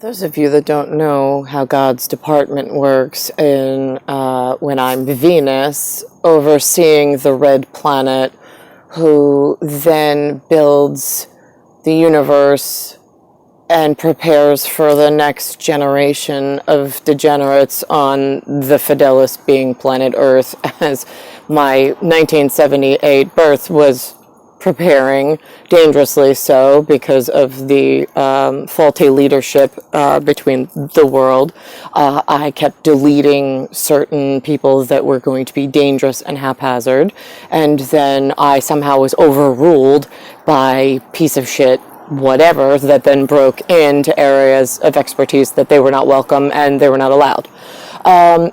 those of you that don't know how God's department works, when I'm Venus, overseeing the red planet, who then builds the universe and prepares for the next generation of degenerates on the Fidelis being planet Earth, as my 1978 birth was preparing, dangerously so, because of the faulty leadership between the world. I kept deleting certain people that were going to be dangerous and haphazard, and then I somehow was overruled by piece of shit whatever that then broke into areas of expertise that they were not welcome and they were not allowed.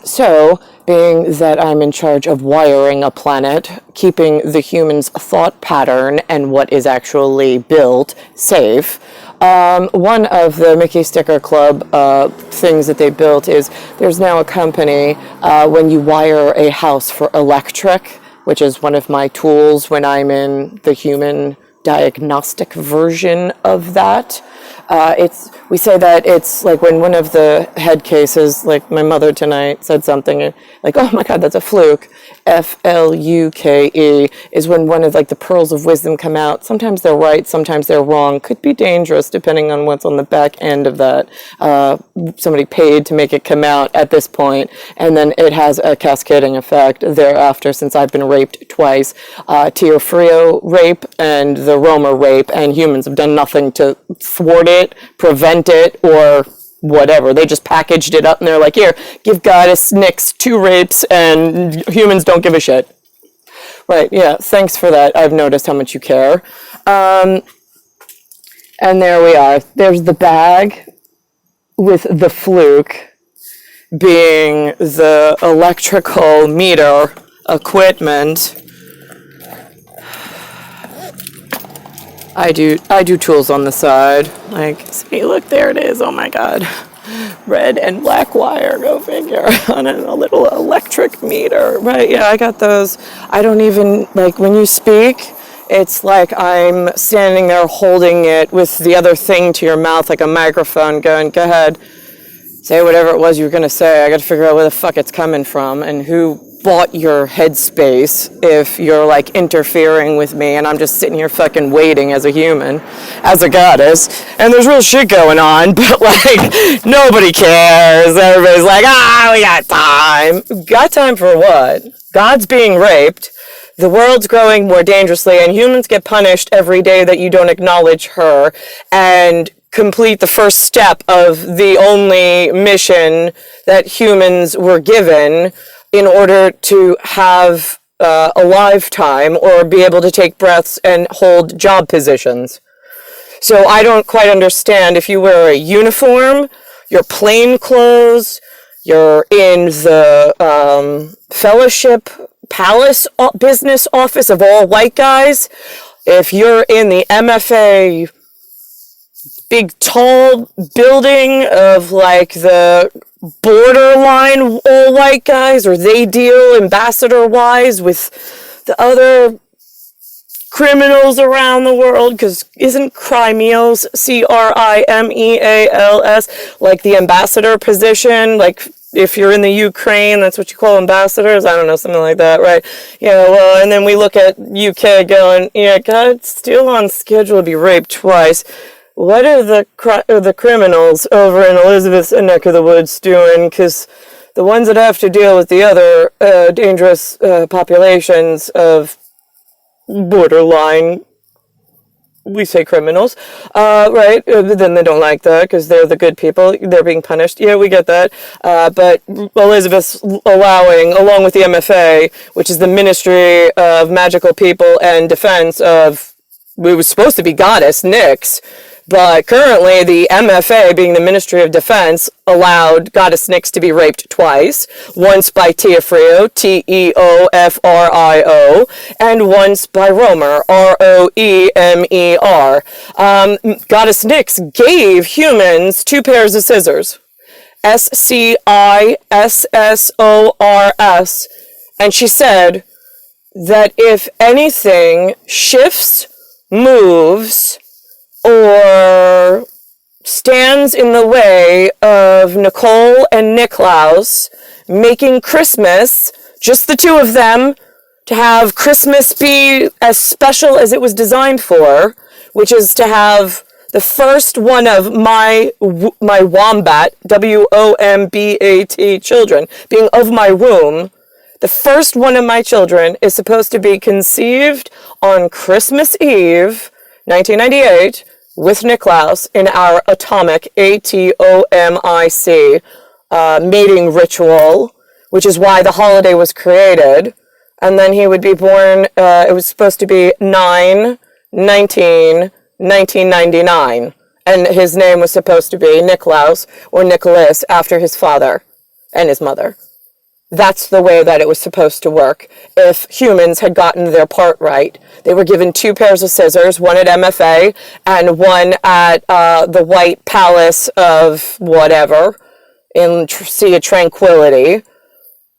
So, being that I'm in charge of wiring a planet, keeping the human's thought pattern and what is actually built safe, one of the Mickey Sticker Club things that they built is there's now a company when you wire a house for electric, which is one of my tools when I'm in the human diagnostic version of that. We say that it's like when one of the head cases, like my mother tonight said something like, oh my God, that's a fluke. FLUKE is when one of like the pearls of wisdom come out. Sometimes they're right, sometimes they're wrong. Could be dangerous depending on what's on the back end of that. Somebody paid to make it come out at this point, and then it has a cascading effect thereafter, since I've been raped twice. TEOFRIO rape and the ROEMER rape, and humans have done nothing to thwart it, prevent it, or whatever. They just packaged it up and they're like, here, give Goddess Nyx 2 rapes and humans don't give a shit. Right, yeah, thanks for that. I've noticed how much you care. And there we are. There's the bag with the fluke being the electrical meter equipment. I do tools on the side. Like, see, look, there it is. Oh my God. Red and black wire, go figure, on a little electric meter. Right, yeah, I got those. I don't even, like, when you speak, it's like I'm standing there holding it with the other thing to your mouth, like a microphone, going, go ahead, say whatever it was you were going to say. I got to figure out where the fuck it's coming from and who bought your headspace if you're like interfering with me and I'm just sitting here fucking waiting as a human, as a goddess, and there's real shit going on, but like nobody cares. Everybody's like, we got time. Got time for what? God's being raped, the world's growing more dangerously, and humans get punished every day that you don't acknowledge her and complete the first step of the only mission that humans were given in order to have a lifetime or be able to take breaths and hold job positions. So I don't quite understand, if you wear a uniform, your plain clothes, you're in the fellowship palace business office of all white guys, if you're in the MFA big tall building of like the borderline all white guys, or they deal ambassador wise with the other criminals around the world, because isn't crimeals, CRIMEALS, like the ambassador position? Like if you're in the Ukraine, that's what you call ambassadors. I don't know, something like that, right? Yeah, well, and then we look at UK going, yeah, God's still on schedule to be raped twice. What are the criminals over in Elizabeth's neck of the woods doing? Because the ones that have to deal with the other dangerous populations of borderline, we say criminals, right? Then they don't like that because they're the good people. They're being punished. Yeah, we get that. But Elizabeth's allowing, along with the MFA, which is the Ministry of Magical People and Defense of, it was supposed to be Goddess Nyx, but currently the MFA, being the Ministry of Defense, allowed Goddess Nyx to be raped twice. Once by TEOFRIO, TEOFRIO, and once by ROEMER, ROEMER. Goddess Nyx gave humans 2 pairs of scissors, SCISSORS, and she said that if anything shifts, moves, or stands in the way of Nicole and Niklaus making Christmas, just the two of them, to have Christmas be as special as it was designed for, which is to have the first one of my wombat, W-O-M-B-A-T, children, being of my womb. The first one of my children is supposed to be conceived on Christmas Eve, 1998, with Niklaus in our atomic, A-T-O-M-I-C, mating ritual, which is why the holiday was created. And then he would be born, it was supposed to be 9/19/1999. And his name was supposed to be Niklaus or Nicholas after his father and his mother. That's the way that it was supposed to work. If humans had gotten their part right, they were given 2 pairs of scissors, one at MFA and one at the White Palace of whatever, in Sea of Tranquility.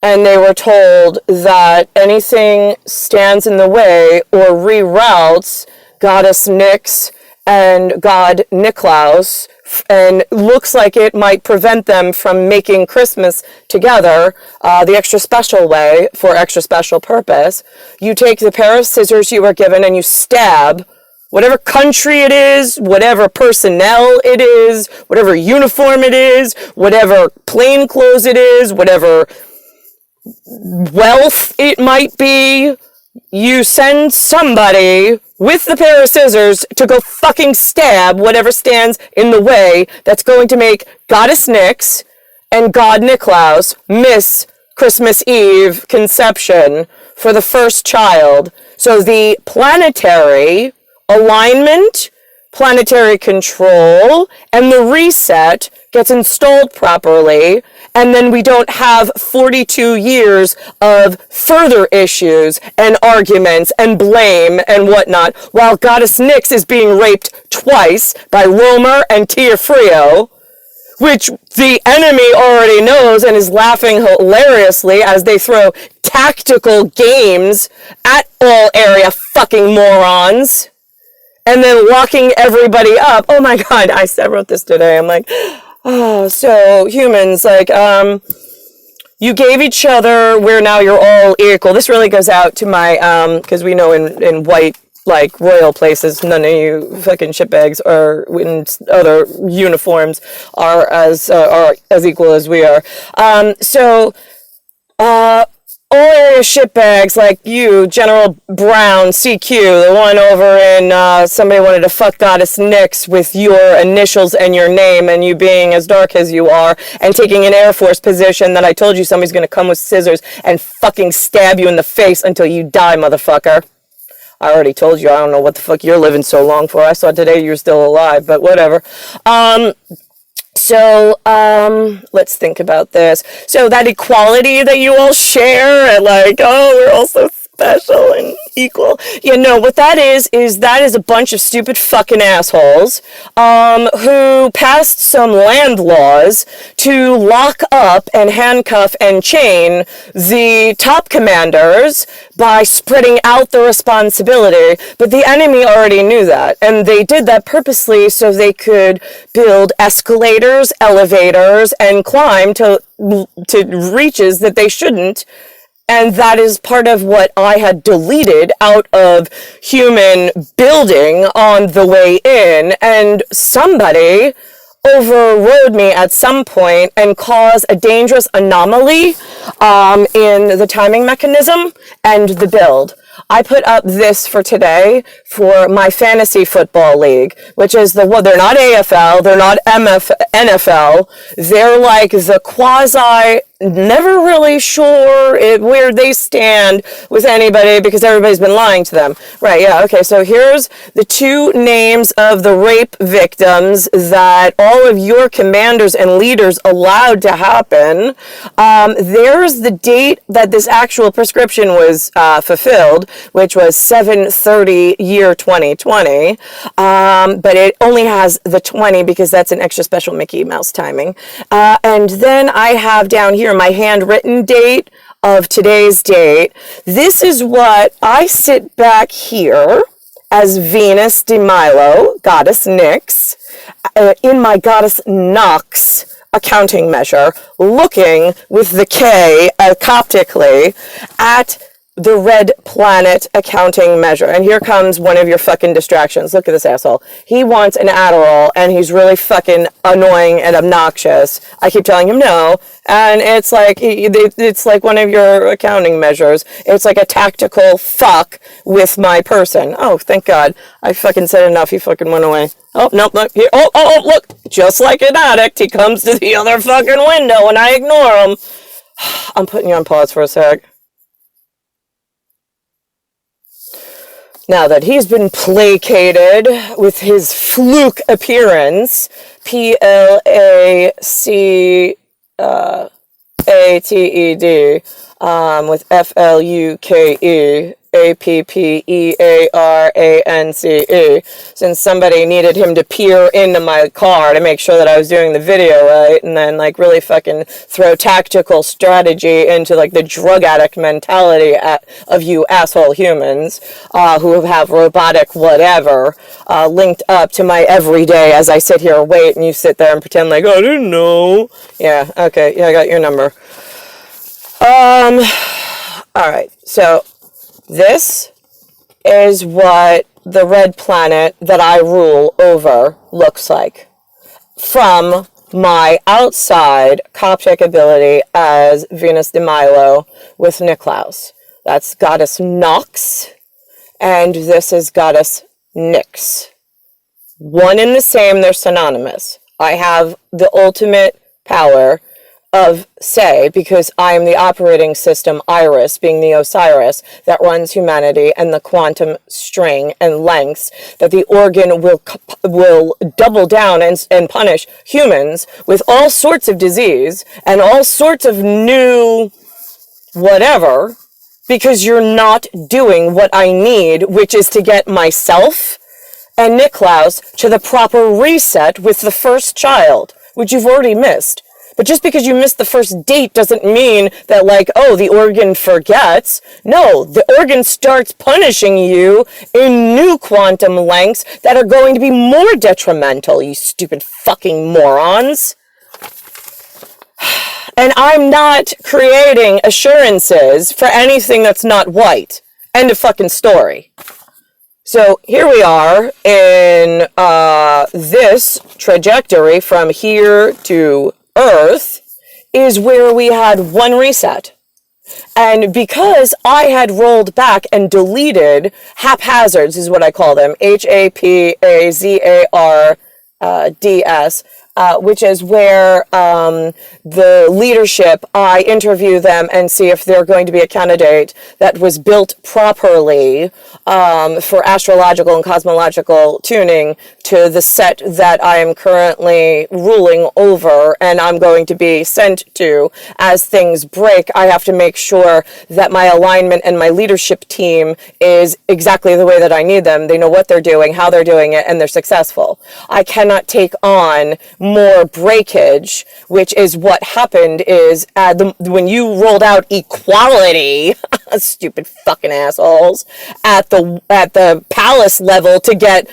And they were told that anything stands in the way or reroutes Goddess Nyx and God Niklaus, and looks like it might prevent them from making Christmas together the extra special way for extra special purpose. You take the pair of scissors you were given and you stab whatever country it is, whatever personnel it is, whatever uniform it is, whatever plain clothes it is, whatever wealth it might be. You send somebody with the pair of scissors to go fucking stab whatever stands in the way that's going to make Goddess Nyx and God Niklaus miss Christmas Eve conception for the first child. So the planetary alignment, planetary control, and the reset gets installed properly, and then we don't have 42 years of further issues and arguments and blame and whatnot, while Goddess Nyx is being raped twice by ROEMER and TEOFRIO, which the enemy already knows and is laughing hilariously as they throw tactical games at all area fucking morons, and then locking everybody up. Oh my God, I wrote this today. I'm like, oh, so humans, like, you gave each other where now you're all equal. This really goes out to my, because we know in white, like, royal places, none of you fucking shitbags or in other uniforms are as equal as we are. All area shitbags like you, General Brown, CQ, the one over in, somebody wanted to fuck Goddess Nyx with your initials and your name, and you being as dark as you are, and taking an Air Force position that I told you somebody's gonna come with scissors and fucking stab you in the face until you die, motherfucker. I already told you, I don't know what the fuck you're living so long for. I saw today you're still alive, but whatever. Let's think about this. So that equality that you all share, and like, oh, we're all so special and equal. You know, what that is that is a bunch of stupid fucking assholes, who passed some land laws to lock up and handcuff and chain the top commanders by spreading out the responsibility. But the enemy already knew that, and they did that purposely so they could build escalators, elevators, and climb to reaches that they shouldn't. And that is part of what I had deleted out of human building on the way in. And somebody overrode me at some point and caused a dangerous anomaly in the timing mechanism and the build. I put up this for today for my fantasy football league, which is they're not AFL, they're not NFL, they're like the quasi, never really sure where they stand with anybody because everybody's been lying to them. Right, yeah, okay, so here's the 2 names of the rape victims that all of your commanders and leaders allowed to happen. There's the date that this actual prescription was fulfilled, which was 7/30 year 2020, but it only has the 20 because that's an extra special Mickey Mouse timing. And then I have down here my handwritten date of today's date. This is what I sit back here as Venus de Milo, goddess Nyx, in my goddess Nox accounting measure, looking with the K coptically at the red planet accounting measure. And here comes one of your fucking distractions. Look at this asshole. He wants an Adderall and he's really fucking annoying and obnoxious. I keep telling him no. And it's like one of your accounting measures. It's like a tactical fuck with my person. Oh, thank God. I fucking said enough. He fucking went away. Oh, nope, look. Here. Oh, look. Just like an addict, he comes to the other fucking window and I ignore him. I'm putting you on pause for a sec. Now that he's been placated with his fluke appearance, PLACATED, with FLUKE, APPEARANCE, since somebody needed him to peer into my car to make sure that I was doing the video right, and then like really fucking throw tactical strategy into like the drug addict mentality of you asshole humans who have robotic whatever linked up to my everyday as I sit here wait and you sit there and pretend like, oh, I didn't know. Yeah, okay, yeah, I got your number. Alright, so this is what the red planet that I rule over looks like from my outside Coptic ability as Venus de Milo with Niklaus. That's goddess Nox, and this is goddess Nyx. One and the same, they're synonymous. I have the ultimate power of say, because I am the operating system Iris, being the Osiris that runs humanity, and the quantum string and lengths that the organ will double down and punish humans with all sorts of disease and all sorts of new whatever, because you're not doing what I need, which is to get myself and Niklaus to the proper reset with the first child, which you've already missed. But just because you missed the first date doesn't mean that, like, oh, the organ forgets. No, the organ starts punishing you in new quantum lengths that are going to be more detrimental, you stupid fucking morons. And I'm not creating assurances for anything that's not white. End of fucking story. So here we are in this trajectory from here to Earth is where we had one reset. And because I had rolled back and deleted haphazards, is what I call them, HAPAZARDS, which is where the leadership, I interview them and see if they're going to be a candidate that was built properly for astrological and cosmological tuning to the set that I am currently ruling over and I'm going to be sent to as things break. I have to make sure that my alignment and my leadership team is exactly the way that I need them. They know what they're doing, how they're doing it, and they're successful. I cannot take on more breakage, which is what happened is when you rolled out equality, stupid fucking assholes, at the palace level to get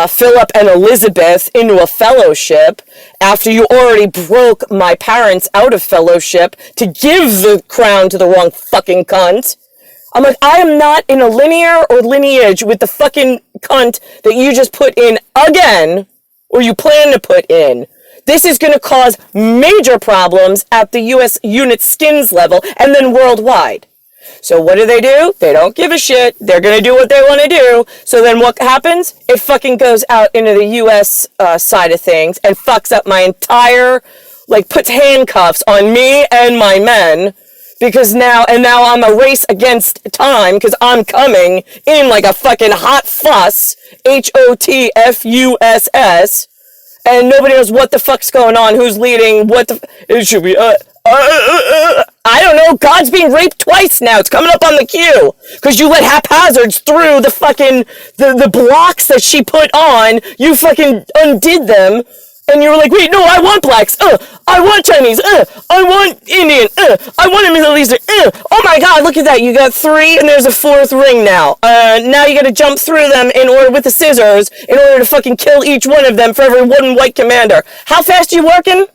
Philip and Elizabeth into a fellowship after you already broke my parents out of fellowship to give the crown to the wrong fucking cunt. I'm like, I am not in a linear or lineage with the fucking cunt that you just put in again, or you plan to put in. This is going to cause major problems at the U.S. unit skins level and then worldwide. So what do? They don't give a shit. They're going to do what they want to do. So then what happens? It fucking goes out into the U.S. Side of things and fucks up my entire, like, puts handcuffs on me and my men. Because now I'm a race against time because I'm coming in like a fucking hot fuss, HOTFUSS. And nobody knows what the fuck's going on, who's leading, what the... It should be, I don't know, God's being raped twice now. It's coming up on the queue. Because you let haphazards through the fucking... The blocks that she put on, you fucking undid them. And you were like, wait, no, I want blacks. I want Chinese. I want Indian. I want a Middle Eastern. Oh my God, look at that. You got 3 and there's a 4th ring now. Now you gotta jump through them in order with the scissors in order to fucking kill each one of them for every one white commander. How fast are you working?